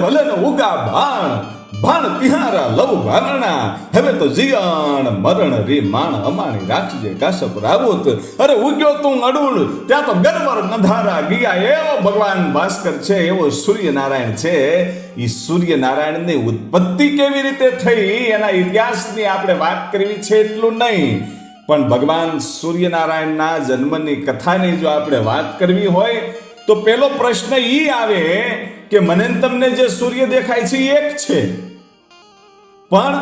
ભલે ને ઉગા ભાણ ભાણ તિહારા લવ ભાણના, હવે તો જીવન મરણ રે માણ અમાણી રાખજે કાશપ રાવત. અરે ઉગ્યો તું અડુલ ત્યાં તો ગરવર અંધારા ગયા. એવો ભગવાન ભાસ્કર છે, એવો સૂર્યનારાયણ છે. એ સૂર્યનારાયણની ઉત્પત્તિ કેવી રીતે થઈ એના ઇતિહાસની આપણે વાત કરવી છે એટલું નહીં, પણ ભગવાન સૂર્યનારાયણના જન્મની કથાની જો આપણે વાત કરવી હોય તો પેલો પ્રશ્ન ઈ આવે કે મને તમને જે સૂર્ય દેખાય છે એક છે, પણ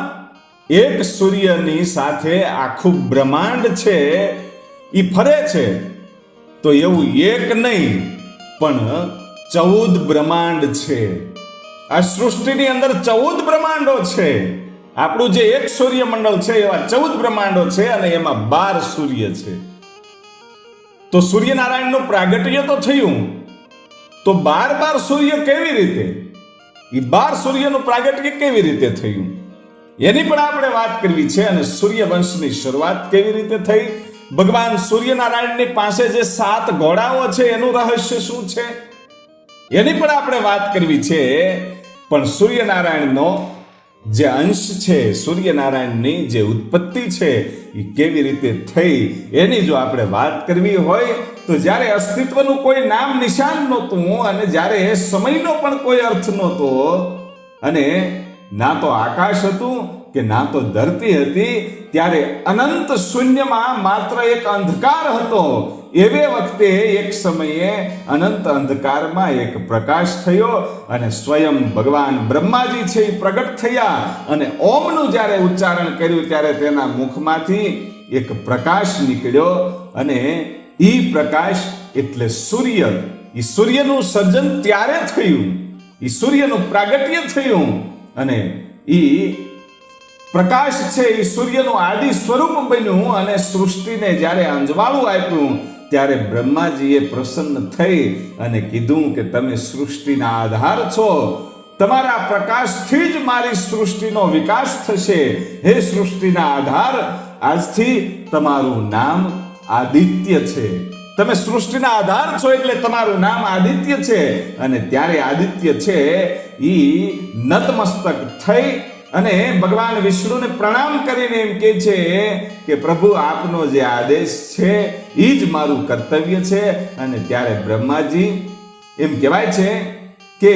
એક સૂર્યની સાથે આખું બ્રહ્માંડ છે, ઈ ફરે છે. તો એવું એક નહીં પણ 14 બ્રહ્માંડ છે. આ સૃષ્ટિની અંદર 14 બ્રહ્માંડો છે. આપણું જે એક સૂર્યમંડળ છે એવા 14 બ્રહ્માંડો છે અને એમાં 12 સૂર્ય છે. તો સૂર્યનારાયણનું પ્રાગટ્ય તો થયું, તો 12 સૂર્ય કેવી રીતે, એ 12 સૂર્યનું પ્રાગટ્ય કેવી રીતે થયું એની પણ આપણે વાત કરવી છે. અને સૂર્યવંશની શરૂઆત કેવી રીતે થઈ, ભગવાન સૂર્યનારાયણની પાસે જે 7 ઘોડાઓ છે એનું રહસ્ય શું છે એની પણ આપણે વાત કરવી છે. પણ સૂર્યનારાયણનો જે અંશ છે, સૂર્યનારાયણની જે ઉત્પત્તિ છે એ કેવી રીતે થઈ એની જો આપણે વાત કરવી હોય તો જ્યારે અસ્તિત્વનું કોઈ નામ નિશાન નહોતું અને જ્યારે એ સમયનો પણ કોઈ અર્થ નહોતો અને ના તો આકાશ હતું કે ના તો ધરતી હતી, ત્યારે અનંત શૂન્યમાં માત્ર એક અંધકાર હતો. એવે વખતે એક સમયે અનંત અંધકારમાં એક પ્રકાશ થયો અને સ્વયં ભગવાન બ્રહ્માજી છે એ પ્રગટ થયા અને ઓમનું જ્યારે ઉચ્ચારણ કર્યું ત્યારે તેના મુખમાંથી એક પ્રકાશ નીકળ્યો અને ઈ પ્રકાશ એટલે સૂર્ય. ઈ સૂર્યનું સર્જન ત્યારે થયું, ઈ સૂર્યનું પ્રાગટ્ય થયું અને ઈ પ્રકાશ છે એ સૂર્યનું આદિ સ્વરૂપ બન્યું અને સૃષ્ટિને જ્યારે અંજવાળું આપ્યું ત્યારે બ્રહ્માજીએ પ્રસન્ન થઈ અને કીધું કે તમે સૃષ્ટિના આધાર છો, તમારા પ્રકાશથી જ મારી સૃષ્ટિનો વિકાસ થશે. હે સૃષ્ટિના આધાર, આજથી તમારું નામ આદિત્ય છે. તમે સૃષ્ટિના આધાર છો એટલે તમારું નામ આદિત્ય છે. અને ત્યારે આદિત્ય છે ઈ નતમસ્તક થઈ અને ભગવાન વિષ્ણુને પ્રણામ કરીને એમ કહે છે કે પ્રભુ આપનો જે આદેશ છે એ જ મારું કર્તવ્ય છે. અને ત્યારે બ્રહ્માજી એમ કહેવાય છે કે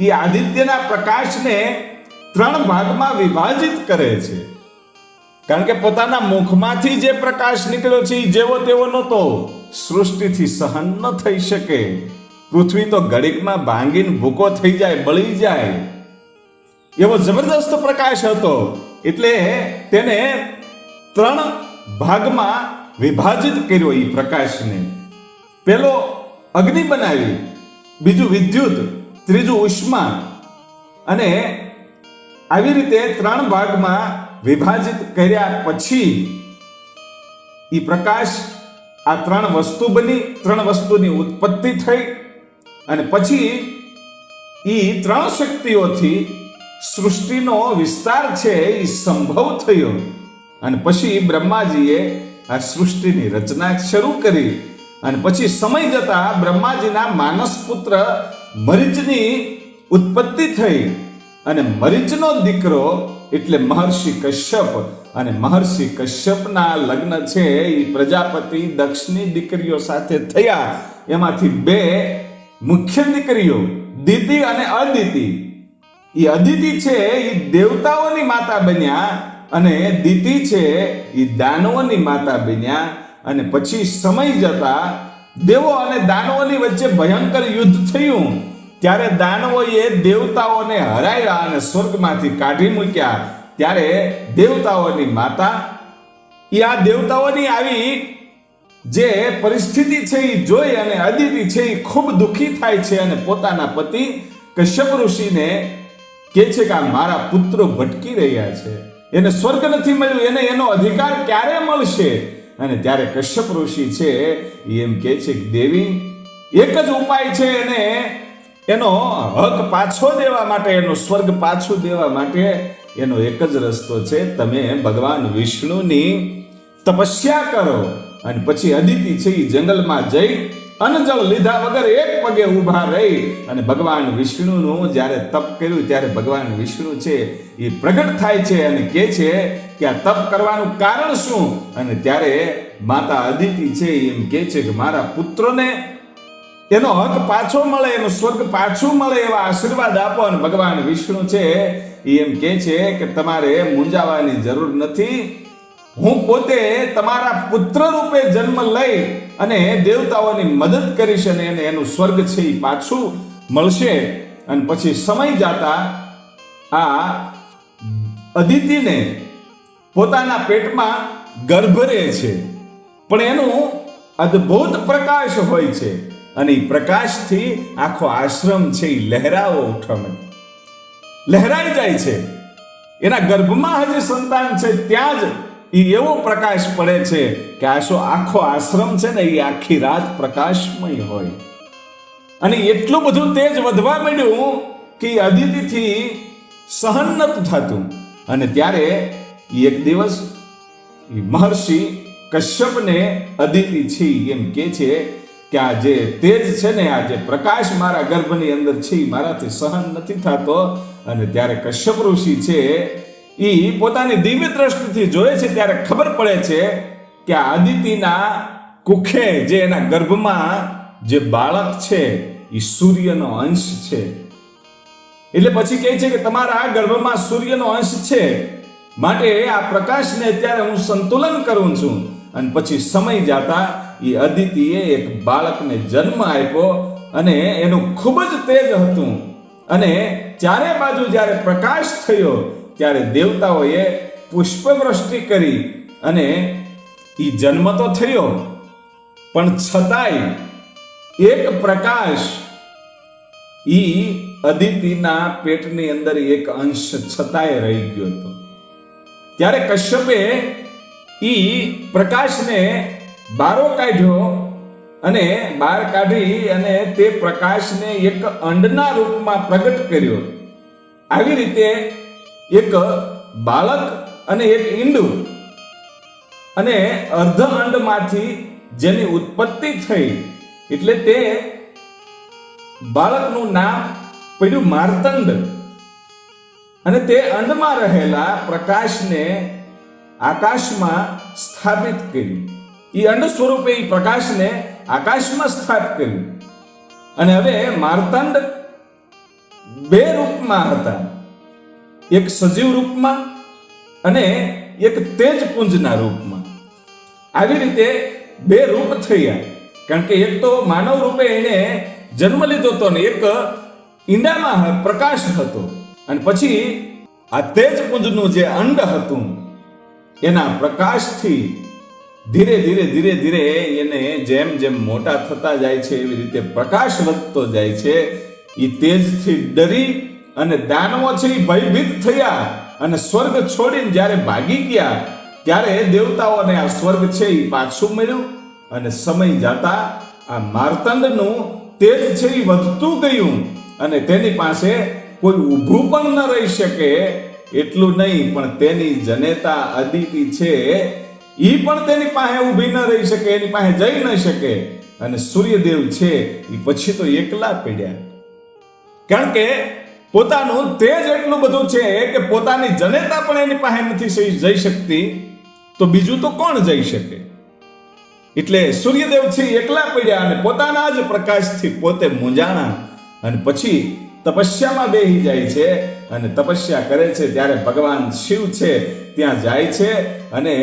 એ આદિત્યના પ્રકાશને 3 ભાગમાં વિભાજિત કરે છે, કારણ કે પોતાના મુખમાંથી જે પ્રકાશ નીકળ્યો છે એ જેવો તેવો નહોતો, સૃષ્ટિથી સહન ન થઈ શકે. પૃથ્વી તો ઘડીકમાં ભાંગીને ભૂકો થઈ જાય, બળી જાય, એવો જબરદસ્ત પ્રકાશ હતો. એટલે તેને 3 ભાગમાં વિભાજિત કર્યો એ પ્રકાશને. પેલો અગ્નિ બનાવી, બીજું વિદ્યુત, ત્રીજું ઉષ્મા, અને આવી રીતે 3 ભાગમાં વિભાજિત કર્યા પછી એ પ્રકાશ આ 3 વસ્તુ બની, 3 વસ્તુની ઉત્પત્તિ થઈ અને પછી એ 3 શક્તિઓથી સૃષ્ટિનો વિસ્તાર છે એ સંભવ થયો. અને પછી બ્રહ્માજીએ આ સૃષ્ટિની રચના શરૂ કરી અને પછી સમય જતા બ્રહ્માજીના માનસ પુત્ર મરીચની ઉત્પત્તિ થઈ અને મરીચનો દીકરો એટલે મહર્ષિ કશ્યપ. અને મહર્ષિ કશ્યપના લગ્ન છે એ પ્રજાપતિ દક્ષની દીકરીઓ સાથે થયા. એમાંથી 2 મુખ્ય દીકરીઓ દિતિ અને અદિતિ. એ અદિતિ છે એ દેવતાઓની માતા બન્યા અને દિતિ છે એ દાનવોની માતા બન્યા. અને પછી સમય જતા દેવો અને દાનવોની વચ્ચે ભયંકર યુદ્ધ થયું. ત્યારે દાનવોએ દેવતાઓને હરાવ્યા અને સ્વર્ગમાંથી કાઢી મૂક્યા. ત્યારે દેવતાઓની માતા એ આ દેવતાઓની આવી જે પરિસ્થિતિ છે એ જોઈ અને અદિતિ છે એ ખૂબ દુઃખી થાય છે અને પોતાના પતિ કશ્યપ ઋષિને કહે છે કે મારા પુત્રો ભટકી રહ્યા છે, એને સ્વર્ગ નથી મળ્યું, એને એનો અધિકાર ક્યારે મળશે? અને ત્યારે કશ્યપ ઋષિ છે એમ કહે છે કે દેવી, એક જ ઉપાય છે એને એનો હક પાછો દેવા માટે, એનો સ્વર્ગ પાછું દેવા માટે એનો એક જ રસ્તો છે, તમે ભગવાન વિષ્ણુની તપસ્યા કરો. અને પછી અદિતિ છે એ જંગલમાં જઈ અન્નજળ લીધા વગર એક પગે ઊભા રહી અને ભગવાન વિષ્ણુનું જ્યારે તપ કર્યું ત્યારે ભગવાન વિષ્ણુ છે એ પ્રગટ થાય છે અને કહે છે કે આ તપ કરવાનું કારણ શું? અને ત્યારે માતા અદિતિ છે એમ કહે છે કે મારા પુત્રોને એનો હક પાછો મળે, એનું સ્વર્ગ પાછું મળે એવા આશીર્વાદ આપો. અને ભગવાન વિષ્ણુ છે એ એમ કહે છે કે તમારે મૂંઝાવાની જરૂર નથી. હું પોતે તમારા પુત્ર રૂપે જન્મ લઈ અને દેવતાઓની મદદ કરીશ અને એને એનું સ્વર્ગ છે એ પાછું મળશે. અને પછી સમય જાતા આ અદિતિને પોતાના પેટમાં ગર્ભ રહે છે, પણ એનું અદ્ભુત પ્રકાશ હોય છે અને એ પ્રકાશથી આખો આશ્રમ છે એ લહેરાવો ઉઠવા માંડે, લહેરાઈ જાય છે. એના ગર્ભમાં હજી સંતાન છે ત્યાં જ એ એવો પ્રકાશ પડે છે કે આખો આશ્રમ છે ને એ આખી રાત પ્રકાશમય હોય. અને એટલું બધું તેજ વધવા માંડ્યું કે અદિતિથી સહન નતું થતું. અને ત્યારે એક દિવસ મહર્ષિ કશ્યપને અદિતિ છે એમ કે છે કે આ જે તેજ છે ને, આ જે પ્રકાશ મારા ગર્ભની અંદર છે એ મારાથી સહન નથી થતો. અને ત્યારે કશ્યપ ઋષિ છે એ પોતાની દિવ્ય દ્રષ્ટિથી જોયે છે ત્યારે ખબર પડે છે કે આ અદિતિના કુખે જે એના ગર્ભમાં જે બાળક છે એ સૂર્યનો અંશ છે. એટલે પછી કહે છે કે તમારા ગર્ભમાં સૂર્યનો અંશ છે, માટે આ પ્રકાશને અત્યારે હું સંતુલન કરું છું. અને પછી સમય જાતા એ અદિતિએ એક બાળકને જન્મ આપ્યો અને એનું ખૂબ જ તેજ હતું. અને ચારે બાજુ જ્યારે પ્રકાશ થયો ત્યારે દેવતાઓએ પુષ્પવૃષ્ટિ કરી અને એ જન્મ તો થયો, પણ છતાંય એક પ્રકાશ ઈ અદિતિના પેટની અંદર એક અંશ છતાંય રહી ગયો હતો. ત્યારે કશ્યપે ઈ પ્રકાશને બારો કાઢ્યો અને બહાર કાઢી અને તે પ્રકાશને એક અંડના રૂપમાં પ્રગટ કર્યો. આવી રીતે એક બાળક અને એક ઈંડું અને અર્ધ અંડમાંથી જેની ઉત્પત્તિ થઈ, એટલે તે બાળકનું નામ પડ્યું માર્તંડ. અને તે અંડમાં રહેલા પ્રકાશને આકાશમાં સ્થાપિત કર્યું. એ અંડ સ્વરૂપે એ પ્રકાશને આકાશમાં સ્થાપિત કર્યું. અને હવે માર્તંડ બે રૂપમાં હતા, એક સજીવ રૂપમાં અને એક તેજપુંજના રૂપમાં. આવી રીતે બે રૂપ થયા, કારણ કે એક તો માનવ રૂપે એને જન્મ લીધો હતો ને એક ઈંડામાં પ્રકાશ હતો. અને પછી આ તેજપુંજનું જે અંડ હતું એના પ્રકાશથી ધીરે ધીરે ધીરે ધીરે એને જેમ જેમ મોટા થતા જાય છે એવી રીતે પ્રકાશ વધતો જાય છે. એ તેજથી ડરી અને દાનવો છે એ ભયભીત થયા અને સ્વર્ગ છોડીને જ્યારે ભાગી ગયા ત્યારે દેવતાઓને આ સ્વર્ગ છે એ પાછું મળ્યું. અને સમય જાતા આ માર્તંડનું તેજ છે એ વધતું ગયું અને તેની પાસે કોઈ ઊભું પણ ન રહી શકે. એટલું નહીં, પણ તેની જનેતા અદિતિ છે એ પણ તેની પાસે ઊભી ન રહી શકે, એની પાસે જઈ ન શકે. અને સૂર્યદેવ છે એ પછી તો એકલા પડ્યા, કારણ કે પોતાનું તેજ એટલું બધું છે કે પોતાની જનેતા પણ એની પાસે નથી જઈ શકતી, તો બીજું તો કોણ જઈ શકે? એટલે સૂર્યદેવ છે એકલા પડ્યા અને પોતાના જ પ્રકાશથી પોતે મૂંઝાણા. અને પછી તપસ્યામાં બેસી જાય છે અને તપસ્યા કરે છે. ત્યારે ભગવાન શિવ છે ત્યાં જાય છે અને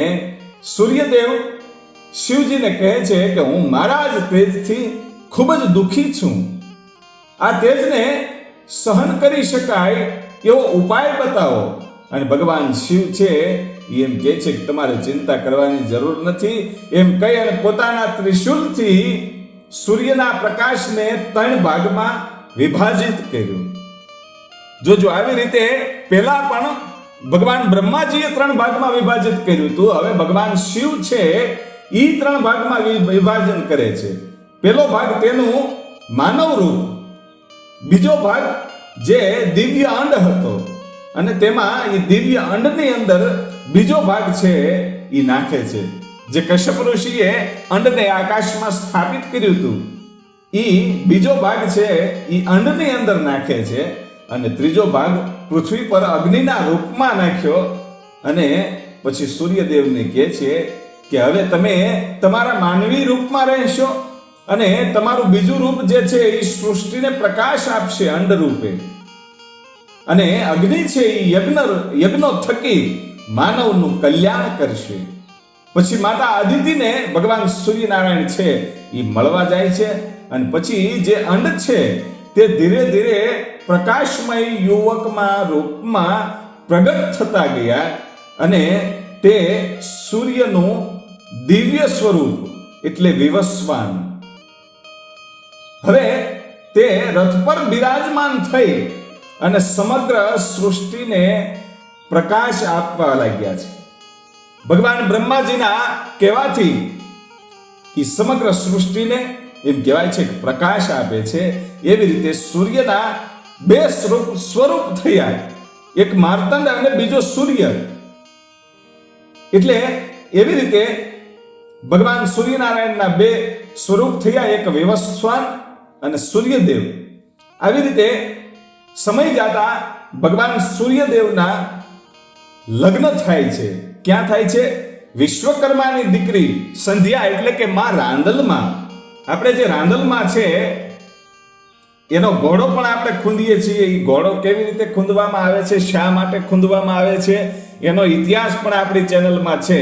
સૂર્યદેવ શિવજીને કહે છે કે હું મારા જ તેજથી ખૂબ જ દુઃખી છું, આ તેજને સહન કરી શકાય એવો ઉપાય બતાવો. અને ભગવાન શિવ છે એમ કહે છે કે તમારે ચિંતા કરવાની જરૂર નથી. એમ કહી અને પોતાના ત્રિશૂલથી સૂર્યના પ્રકાશને 3 ભાગમાં વિભાજિત કર્યું. જોજો, આવી રીતે પહેલા પણ ભગવાન બ્રહ્માજીએ 3 ભાગમાં વિભાજિત કર્યું હતું. હવે ભગવાન શિવ છે એ 3 ભાગમાં વિભાજન કરે છે. પહેલો ભાગ તેનું માનવ રૂપ, બીજો ભાગ જે દિવ્ય અંડ હતો અને તેમાં એ દિવ્ય અંડની અંદર બીજો ભાગ છે એ નાખે છે. જે કશ્યપ ઋષિએ અંડને આકાશમાં સ્થાપિત કર્યું હતું ઈ બીજો ભાગ છે ઈ અંડની અંદર નાખે છે અને ત્રીજો ભાગ પૃથ્વી પર અગ્નિના રૂપમાં નાખ્યો અને પછી સૂર્યદેવને કહે છે કે હવે તમે તમારા માનવી રૂપમાં રહેશો અને તમારું બીજું રૂપ જે છે એ સૃષ્ટિને પ્રકાશ આપશે અંડ રૂપે, અને અગ્નિ છે એ યજ્ઞો થકી માનવનું કલ્યાણ કરશે. પછી માતા આદિતિને ભગવાન સૂર્યનારાયણ છે એ મળવા જાય છે અને પછી જે અંડ છે તે ધીરે ધીરે પ્રકાશમય યુવકમાં રૂપમાં પ્રગટ થતા ગયા અને તે સૂર્યનું દિવ્ય સ્વરૂપ એટલે વિવસ્વાન હવે તે રથ પર બિરાજમાન થઈ અને સમગ્ર સૃષ્ટિને પ્રકાશ આપવા લાગ્યા છે. ભગવાન બ્રહ્માજીના કહેવાથી એ સમગ્ર સૃષ્ટિને એમ કહેવાય છે કે પ્રકાશ આપે છે. એવી રીતે સૂર્યના બે સ્વરૂપ થયા, એક માર્તંડ અને બીજો સૂર્ય. એટલે એવી રીતે ભગવાન સૂર્યનારાયણના બે સ્વરૂપ થયા, એક વિવસ્વાન અને સૂર્યદેવ. આવી રીતે સમય જતા ભગવાન સૂર્યદેવના લગ્ન થાય છે. ક્યાં થાય છે? વિશ્વકર્માની દીકરી સંધ્યા એટલે કે માં રાંદલમાં. આપણે જે રાંદલમાં છે એનો ઘોડો પણ આપણે ખૂંદીએ છીએ. એ ઘોડો કેવી રીતે ખૂંદવામાં આવે છે, શા માટે ખૂંદવામાં આવે છે, એનો ઇતિહાસ પણ આપણી ચેનલમાં છે.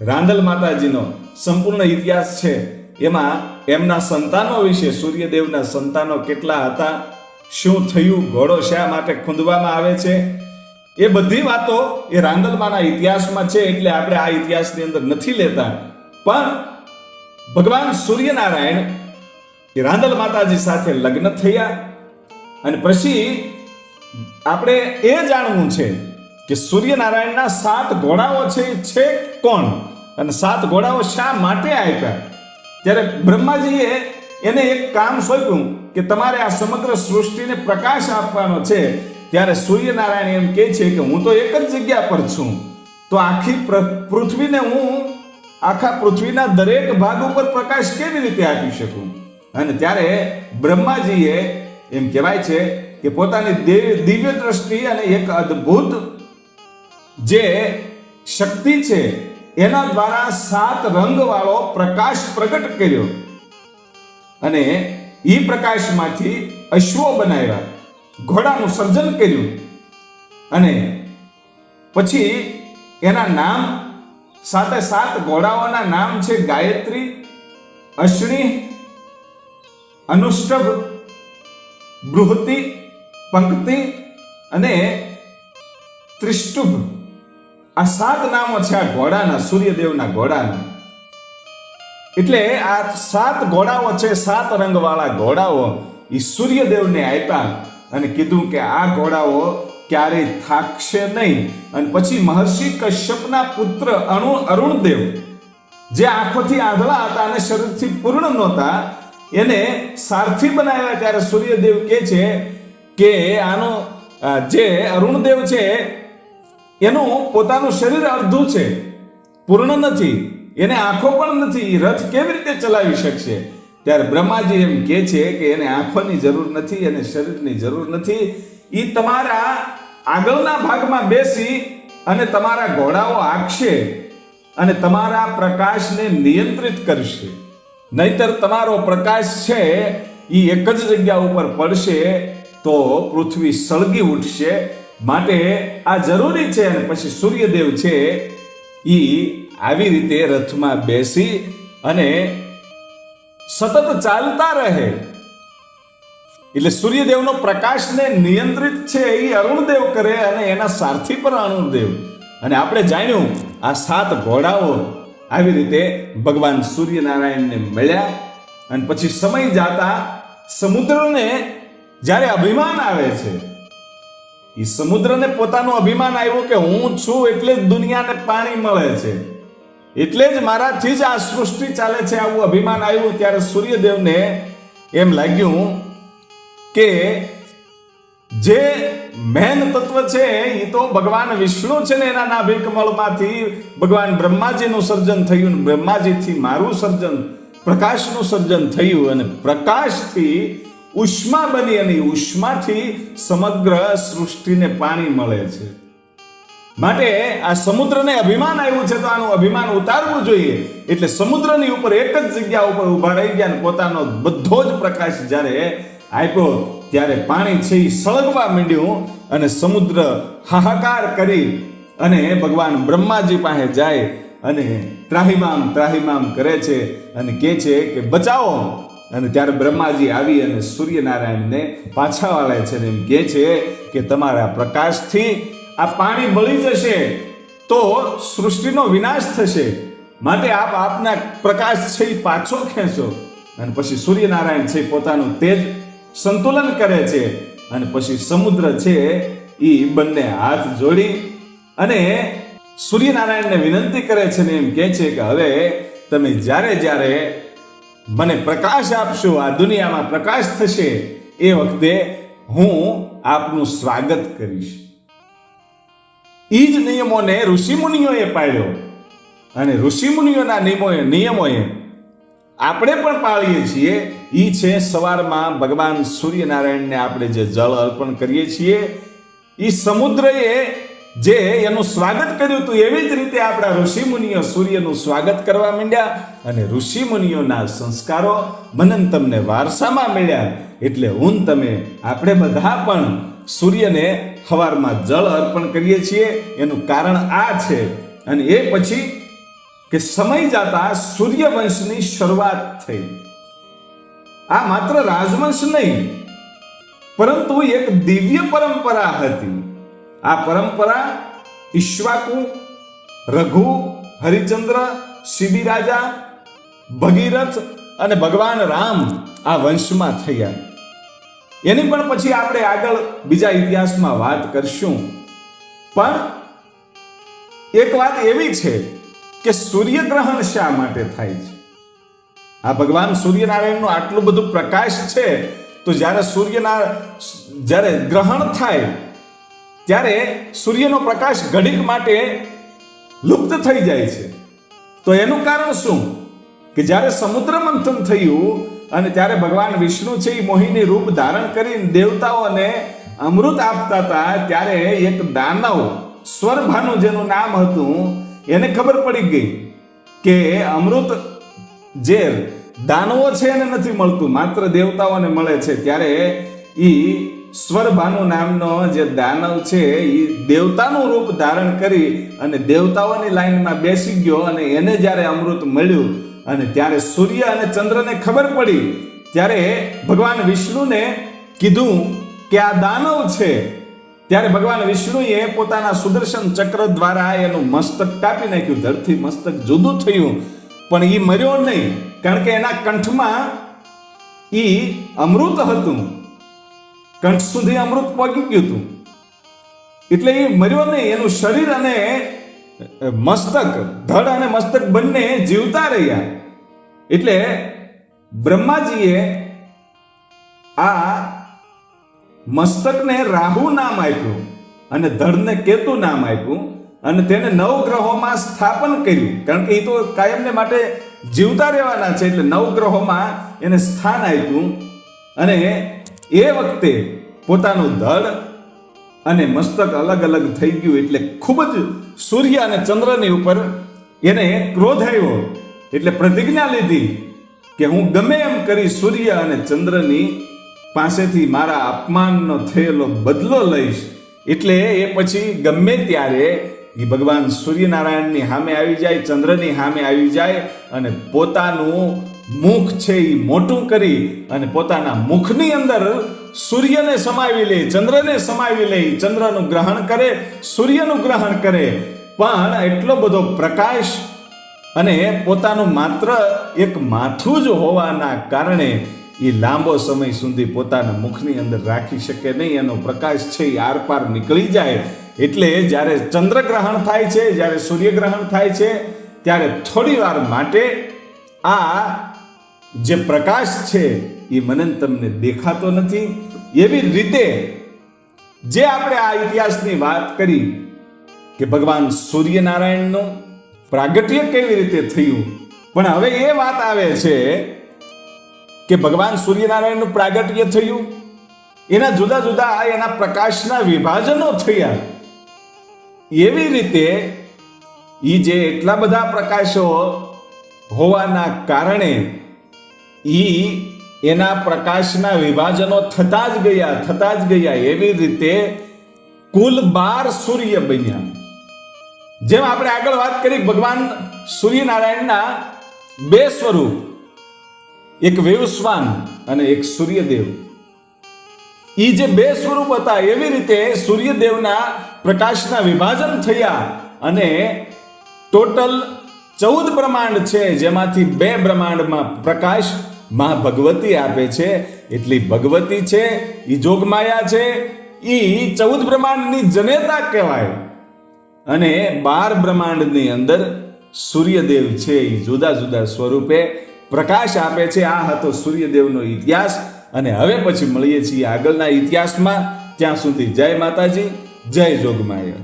રાંદલ માતાજીનો સંપૂર્ણ ઇતિહાસ છે. એમાં એમના સંતાનો વિશે, સૂર્યદેવના સંતાનો કેટલા હતા, શું થયું, ઘોડો શા માટે ખૂંદવામાં આવે છે, એ બધી વાતો એ રાંદલમાના ઇતિહાસમાં છે. એટલે આપણે આ ઇતિહાસની અંદર નથી લેતા. પણ ભગવાન સૂર્યનારાયણ એ રાંદલ માતાજી સાથે લગ્ન થયા અને પછી આપણે એ જાણવું છે કે સૂર્યનારાયણના 7 ઘોડાઓ છે કોણ અને 7 ઘોડાઓ શા માટે આપ્યા. ત્યારે બ્રહ્માજીએ એને એક કામ સોંપ્યું કે તમારે આ સમગ્ર સૃષ્ટિને પ્રકાશ આપવાનો છે. ત્યારે સૂર્યનારાયણ એમ કહે છે કે હું તો એક જ જગ્યા પર છું, તો આખી પૃથ્વીને હું આખા પૃથ્વીના દરેક ભાગ ઉપર પ્રકાશ કેવી રીતે આપી શકું. અને ત્યારે બ્રહ્માજીએ એમ કહેવાય છે કે પોતાની દિવ્ય દ્રષ્ટિ અને એક અદ્ભુત જે શક્તિ છે એના દ્વારા 7 રંગવાળો પ્રકાશ પ્રગટ કર્યો અને એ પ્રકાશમાંથી અશ્વો બનાવ્યા, ઘોડાનું સર્જન કર્યું અને પછી એના નામ સાથે 7 ઘોડાઓના નામ છે ગાયત્રી, અશ્વિની, અનુષ્ટભ, બૃહતિ, પંક્તિ અને ત્રિષ્ટુભ. આ 7 નામો છે આ ઘોડાના, સૂર્યદેવના ઘોડાના. એટલે આ 7 ઘોડાઓ છે, 7 રંગવાળા ઘોડાઓ એ સૂર્યદેવને આપ્યા અને કીધું કે આ ઘોડાઓ ક્યારેય થાકશે નહીં. અને પછી મહર્ષિ કશ્યપના પુત્ર અરુણદેવ જે આંખોથી આંધળા હતા અને શરીરથી પૂર્ણ નહોતા, એને સારથી બનાવ્યા. ત્યારે સૂર્યદેવ કહે છે કે આનો જે અરુણદેવ છે એનું પોતાનું શરીર અર્ધું છે, પૂર્ણ નથી, એને આંખો પણ નથી, રથ કેવી રીતે ચલાવી શકશે. ત્યારે બ્રહ્માજી એમ કહે છે કે એને આંખોની જરૂર નથી, એને શરીરની જરૂર નથી. એ તમારા આગળના ભાગમાં બેસી અને તમારા ઘોડાઓ હાંકશે અને તમારા પ્રકાશને નિયંત્રિત કરશે. નહીતર તમારો પ્રકાશ છે એ એક જ જગ્યા ઉપર પડશે તો પૃથ્વી સળગી ઉઠશે. માટે આ જરૂરી છે. અને પછી સૂર્યદેવ છે એ આવી રીતે રથમાં બેસી અને સતત ચાલતા રહે. એટલે સૂર્યદેવનો પ્રકાશને નિયંત્રિત છે એ અરુણદેવ કરે અને એના સારથી પણ અરુણદેવ. અને આપણે જાણ્યું આ 7 ઘોડાઓ આવી રીતે ભગવાન સૂર્યનારાયણને મળ્યા. અને પછી સમય જાતા સમુદ્રને જ્યારે અભિમાન આવે છે, એ સમુદ્રને પોતાનું અભિમાન આવ્યું કે હું છું એટલે જ દુનિયાને પાણી મળે છે, એટલે જ મારાથી જ આ સૃષ્ટિ ચાલે છે, આવું અભિમાન આવ્યું. ત્યારે સૂર્યદેવને એમ લાગ્યું કે જે મેન તત્વ છે એ તો ભગવાન વિષ્ણુ છે ને એના નાભિ કમળમાંથી ભગવાન બ્રહ્માજીનું સર્જન થયું, બ્રહ્માજીથી મારું સર્જન પ્રકાશનું સર્જન થયું અને પ્રકાશથી ઉષ્મા બની અને ઉષ્માથી સમગ્ર સૃષ્ટિને પાણી મળે છે. માટે આ સમુદ્રને અભિમાન આવ્યું છે તો આનું અભિમાન ઉતારવું જોઈએ. એટલે સમુદ્રની ઉપર એક જ જગ્યા ઉપર ઊભા રહી ગયા અને પોતાનો બધો જ પ્રકાશ જ્યારે આપ્યો ત્યારે પાણી છે એ સળગવા માંડ્યું અને સમુદ્ર હાહાકાર કરી અને ભગવાન બ્રહ્માજી પાસે જાય અને ત્રાહિમામ કરે છે અને કહે છે કે બચાવો. અને ત્યારે બ્રહ્માજી આવી અને સૂર્યનારાયણને પાછા વાળે છે અને એમ કહે છે કે તમારા પ્રકાશથી આ પાણી બળી જશે તો સૃષ્ટિનો વિનાશ થશે, માટે આપ આપના પ્રકાશ છે એ પાછો ખેંચો. અને પછી સૂર્યનારાયણ છે પોતાનું તેજ સંતુલન કરે છે અને પછી સમુદ્ર છે એ બંને હાથ જોડી અને સૂર્યનારાયણને વિનંતી કરે છે ને એમ કહે છે કે હવે તમે જ્યારે મને પ્રકાશ આપશો, આ દુનિયામાં પ્રકાશ થશે, એ વખતે હું આપનું સ્વાગત કરીશ. એ જ નિયમોને ઋષિમુનિઓએ પાળ્યો અને ઋષિમુનિઓના નિયમોએ આપણે પણ પાળીએ છીએ. એ છે સવારમાં ભગવાન સૂર્યનારાયણને આપણે જે જળ અર્પણ કરીએ છીએ, એ સમુદ્રએ જે એનું સ્વાગત કર્યું હતું એવી જ રીતે આપણા ઋષિમુનિઓ સૂર્યનું સ્વાગત કરવા માંડ્યા અને ઋષિમુનિઓના સંસ્કારો મને તમને વારસામાં મળ્યા. એટલે તમે આપણે બધા પણ સૂર્યને સવારમાં જળ અર્પણ કરીએ છીએ. એનું કારણ આ છે. અને એ પછી કે સમય જતા સૂર્યવંશની શરૂઆત થઈ. આ માત્ર રાજવંશ નહીં પરંતુ એક દિવ્ય પરંપરા હતી. આ પરંપરા ઈક્ષ્વાકુ, રઘુ, હરિચંદ્ર, શિબી રાજા, ભગીરથ અને ભગવાન રામ આ વંશમાં થયા. એની પણ પછી આપણે આગળ બીજા ઇતિહાસમાં વાત કરશું. પણ એક વાત એવી છે કે સૂર્યગ્રહણ શા માટે થાય છે? આ ભગવાન સૂર્યનારાયણનું આટલું બધું પ્રકાશ છે તો જ્યારે ગ્રહણ થાય ત્યારે સૂર્યનો પ્રકાશ ઘડીક માટે લુપ્ત થઈ જાય છે. તો એનું કારણ શું? કે જ્યારે સમુદ્ર મંથન થયું અને ત્યારે ભગવાન વિષ્ણુ છે એ મોહિની રૂપ ધારણ કરીને દેવતાઓને અમૃત આપતા હતા, ત્યારે એક દાનવ સ્વરભાનુ જેનું નામ હતું એને ખબર પડી ગઈ કે અમૃત જે દાનવો છે એને નથી મળતું, માત્ર દેવતાઓને મળે છે. ત્યારે ઈ સ્વરભાનુ નામનો જે દાનવ છે એ દેવતાનું રૂપ ધારણ કરી અને દેવતાઓની લાઈનમાં બેસી ગયો અને એને જ્યારે અમૃત મળ્યું અને ત્યારે સૂર્ય અને ચંદ્રને ખબર પડી ત્યારે ભગવાન વિષ્ણુને કીધું કે આ દાનવ છે. ત્યારે ભગવાન વિષ્ણુએ પોતાના સુદર્શન ચક્ર દ્વારા એનું મસ્તક કાપી નાખ્યું. ધરથી મસ્તક જુદું થયું પણ એ મર્યો નહીં, કારણ કે એના કંઠમાં એ અમૃત હતું, કંઠ સુધી અમૃત પહોંચી ગયું હતું. એટલે એ મર્યો નહીં, એનું શરીર અને મસ્તક, ધડ અને મસ્તક બંને જીવતા રહ્યા. એટલે બ્રહ્માજીએ આ મસ્તકને રાહુ નામ આપ્યું અને ધડને કેતુ નામ આપ્યું અને તેને 9 ગ્રહોમાં સ્થાપન કર્યું, કારણ કે એ તો કાયમને માટે જીવતા રહેવાના છે. એટલે 9 ગ્રહોમાં એને સ્થાન આપ્યું અને એ વખતે પોતાનું ધડ અને મસ્તક અલગ અલગ થઈ ગયું. એટલે ખૂબ જ સૂર્ય અને ચંદ્રની ઉપર એને ક્રોધ આવ્યો. એટલે પ્રતિજ્ઞા લીધી કે હું ગમે એમ કરી સૂર્ય અને ચંદ્રની પાસેથી મારા અપમાનનો થયેલો બદલો લઈશ. એટલે એ પછી ગમે ત્યારે એ ભગવાન સૂર્યનારાયણની સામે આવી જાય, ચંદ્રની સામે આવી જાય અને પોતાનું મુખ છે એ મોટું કરી અને પોતાના મુખની અંદર સૂર્યને સમાવી લે, ચંદ્રને સમાવી લે, ચંદ્રનું ગ્રહણ કરે, સૂર્યનું ગ્રહણ કરે. પણ એટલો બધો પ્રકાશ અને પોતાનું માત્ર એક માથું જ હોવાના કારણે એ લાંબો સમય સુધી પોતાના મુખની અંદર રાખી શકે નહીં. એનો પ્રકાશ છે એ આરપાર નીકળી જાય. એટલે જ્યારે ચંદ્રગ્રહણ થાય છે, જ્યારે સૂર્યગ્રહણ થાય છે, ત્યારે થોડી વાર માટે આ જે પ્રકાશ છે એ મને તમને દેખાતો નથી. એવી રીતે જે આપણે આ ઇતિહાસની વાત કરી કે ભગવાન સૂર્યનારાયણનું પ્રાગટ્ય કેવી રીતે થયું પણ હવે એ વાત આવે છે કે ભગવાન સૂર્યનારાયણનું પ્રાગટ્ય થયું, એના જુદા જુદા એના પ્રકાશના વિભાજનો થયા. એવી રીતે એ જે એટલા બધા પ્રકાશો હોવાના કારણે એના પ્રકાશના વિભાજનો થતા જ ગયા. એવી રીતે કુલ 12 સૂર્ય બન્યા. જેમ આપણે આગળ વાત કરી, ભગવાન સૂર્યનારાયણના 2 સ્વરૂપ, એક વેવસ્વાન અને એક સૂર્યદેવ. એ જે 2 સ્વરૂપ હતા, એવી રીતે સૂર્યદેવના પ્રકાશના વિભાજન થયા અને ટોટલ 14 બ્રહ્માંડ છે, જેમાંથી 2 બ્રહ્માંડમાં પ્રકાશ માં ભગવતી આપે છે. એટલી ભગવતી છે, એ જોગમાયા છે, એ 14 બ્રહ્માંડની જનેતા કહેવાય. અને 12 બ્રહ્માંડની અંદર સૂર્યદેવ છે, એ જુદા જુદા સ્વરૂપે પ્રકાશ આપે છે. આ હતો સૂર્યદેવનો ઇતિહાસ. અને હવે પછી મળીએ છીએ આગળના ઇતિહાસમાં. ત્યાં સુધી જય માતાજી, જય જોગમાયા.